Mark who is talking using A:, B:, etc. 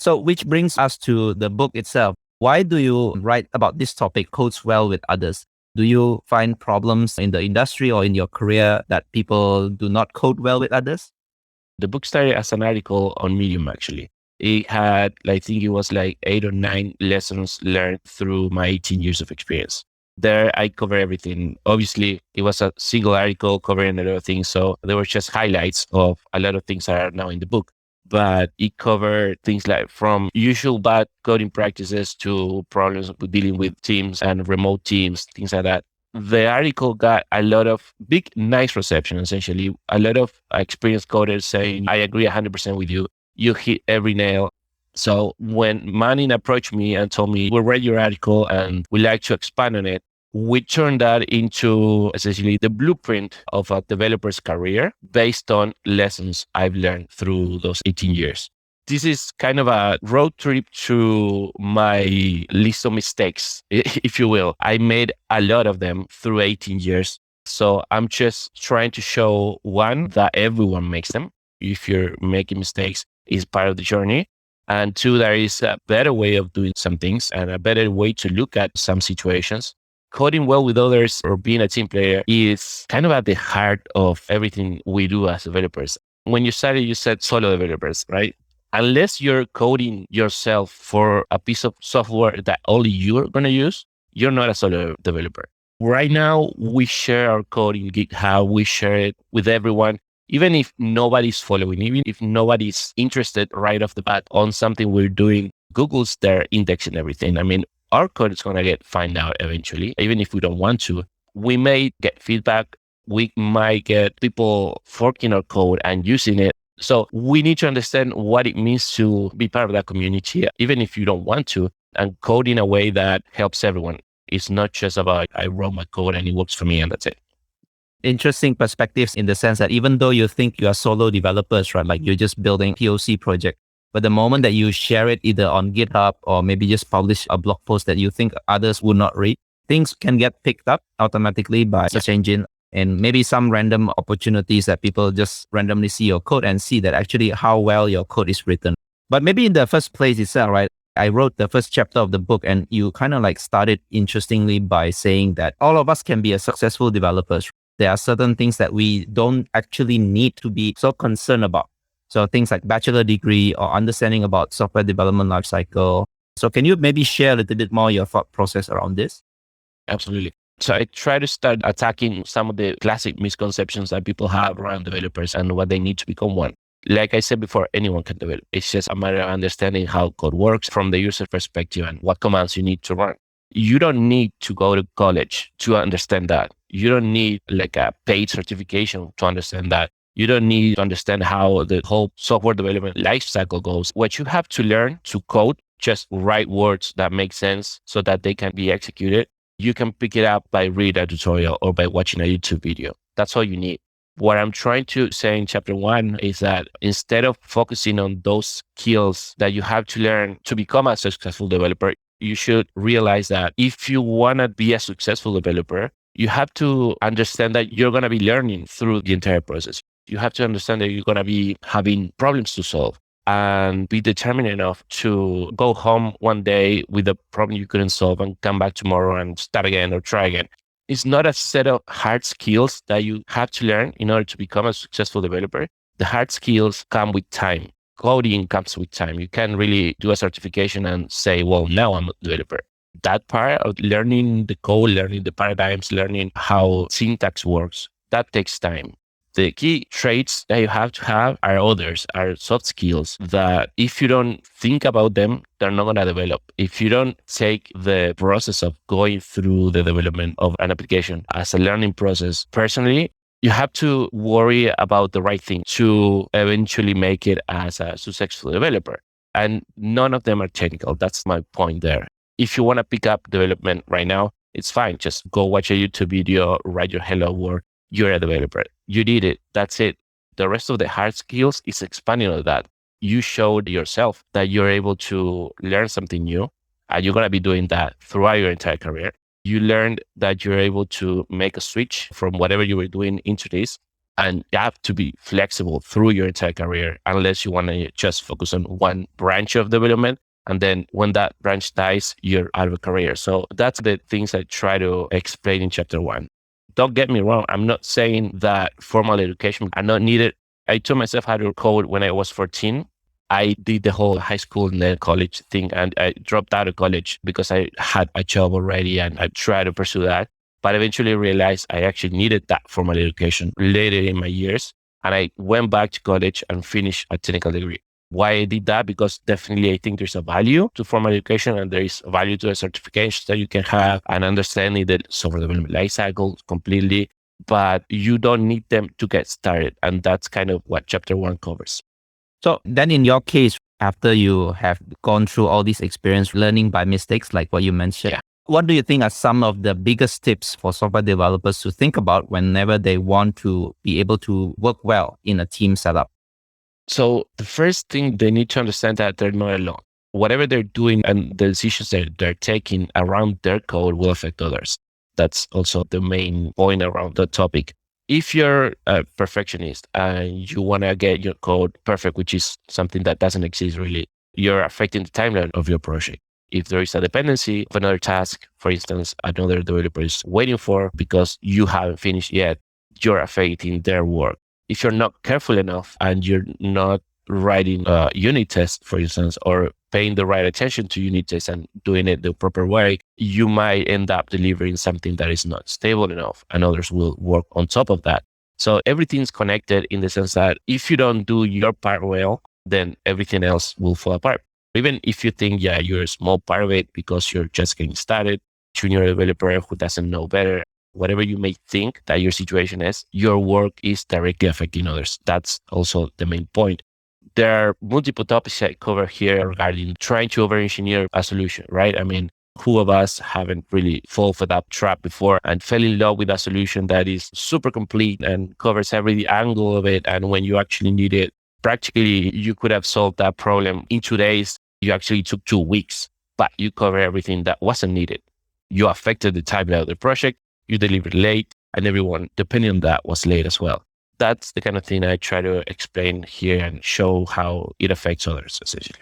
A: So which brings us to the book itself. Why do you write about this topic, codes well with others? Do you find problems in the industry or in your career that people do not code well with others?
B: The book started as an article on Medium, actually. It had, I think it was like 8 or 9 lessons learned through my 18 years of experience. There, I cover everything. Obviously, it was a single article covering a lot of things. So there were just highlights of a lot of things that are now in the book. But it covered things like from usual bad coding practices to problems with dealing with teams and remote teams, things like that. The article got a lot of big, nice reception, essentially. A lot of experienced coders saying, I agree 100% with you. You hit every nail. So when Manning approached me and told me, we read your article and we'd like to expand on it, we turned that into essentially the blueprint of a developer's career based on lessons I've learned through those 18 years. This is kind of a road trip to my list of mistakes, if you will. I made a lot of them through 18 years. So I'm just trying to show one, that everyone makes them. If you're making mistakes, is part of the journey. And two, there is a better way of doing some things and a better way to look at some situations. Coding well with others or being a team player is kind of at the heart of everything we do as developers. When you started, you said solo developers, right? Unless you're coding yourself for a piece of software that only you're going to use, you're not a solo developer. Right now, we share our code in GitHub. We share it with everyone. Even if nobody's following, even if nobody's interested right off the bat on something we're doing, Google's there indexing everything. I mean, our code is going to get found out eventually, even if we don't want to. We may get feedback. We might get people forking our code and using it. So we need to understand what it means to be part of that community, even if you don't want to, and code in a way that helps everyone. It's not just about, I wrote my code and it works for me and that's it.
A: Interesting perspectives in the sense that even though you think you are solo developers, right? Like you're just building POC project, but the moment that you share it either on GitHub or maybe just publish a blog post that you think others would not read, things can get picked up automatically by search engine and maybe some random opportunities that people just randomly see your code and see that actually how well your code is written. But maybe in the first place itself, right? I wrote the first chapter of the book and you kind of like started interestingly by saying that all of us can be a successful developers. There are certain things that we don't actually need to be so concerned about. So things like bachelor degree or understanding about software development lifecycle. So can you maybe share a little bit more your thought process around this?
B: Absolutely. So I try to start attacking some of the classic misconceptions that people have around developers and what they need to become one. Like I said before, anyone can develop. It's just a matter of understanding how code works from the user perspective and what commands you need to run. You don't need to go to college to understand that. You don't need like a paid certification to understand that. You don't need to understand how the whole software development lifecycle goes. What you have to learn to code, just write words that make sense so that they can be executed. You can pick it up by reading a tutorial or by watching a YouTube video. That's all you need. What I'm trying to say in chapter 1 is that instead of focusing on those skills that you have to learn to become a successful developer, you should realize that if you want to be a successful developer, you have to understand that you're going to be learning through the entire process. You have to understand that you're going to be having problems to solve and be determined enough to go home one day with a problem you couldn't solve and come back tomorrow and start again or try again. It's not a set of hard skills that you have to learn in order to become a successful developer. The hard skills come with time. Coding comes with time. You can't really do a certification and say, well, now I'm a developer. That part of learning the code, learning the paradigms, learning how syntax works, that takes time. The key traits that you have to have are others, are soft skills that if you don't think about them, they're not going to develop. If you don't take the process of going through the development of an application as a learning process personally, you have to worry about the right thing to eventually make it as a successful developer. And none of them are technical. That's my point there. If you want to pick up development right now, it's fine. Just go watch a YouTube video, write your hello world. You're a developer. You did it. That's it. The rest of the hard skills is expanding on that. You showed yourself that you're able to learn something new, and you're going to be doing that throughout your entire career. You learned that you're able to make a switch from whatever you were doing into this. And you have to be flexible through your entire career unless you want to just focus on one branch of development. And then when that branch dies, you're out of a career. So that's the things I try to explain in chapter 1. Don't get me wrong. I'm not saying that formal education are not needed. I taught myself how to code when I was 14. I did the whole high school and then college thing, and I dropped out of college because I had a job already and I tried to pursue that. But eventually realized I actually needed that formal education later in my years. And I went back to college and finished a technical degree. Why I did that? Because definitely I think there's a value to formal education and there is a value to the certifications that you can have and understanding the software development lifecycle completely, but you don't need them to get started. And that's kind of what chapter 1 covers.
A: So then in your case, after you have gone through all these experience learning by mistakes, like what you mentioned,
B: Yeah.
A: what do you think are some of the biggest tips for software developers to think about whenever they want to be able to work well in a team setup?
B: So the first thing they need to understand that they're not alone. Whatever they're doing and the decisions that they're taking around their code will affect others. That's also the main point around the topic. If you're a perfectionist and you want to get your code perfect, which is something that doesn't exist really, you're affecting the timeline of your project. If there is a dependency of another task, for instance, another developer is waiting for because you haven't finished yet, you're affecting their work. If you're not careful enough and you're not writing unit tests, for instance, or paying the right attention to unit tests and doing it the proper way, you might end up delivering something that is not stable enough and others will work on top of that. So everything's connected in the sense that if you don't do your part well, then everything else will fall apart. Even if you think, yeah, you're a small part of it because you're just getting started, junior developer who doesn't know better, whatever you may think that your situation is, your work is directly affecting others. That's also the main point. There are multiple topics I cover here regarding trying to over-engineer a solution, right? I mean, who of us haven't really fallen for that trap before and fell in love with a solution that is super complete and covers every angle of it. And when you actually need it, practically you could have solved that problem in 2 days. You actually took 2 weeks, but you cover everything that wasn't needed. You affected the timeline of the project. You delivered late, and everyone, depending on that, was late as well. That's the kind of thing I try to explain here and show how it affects others, essentially.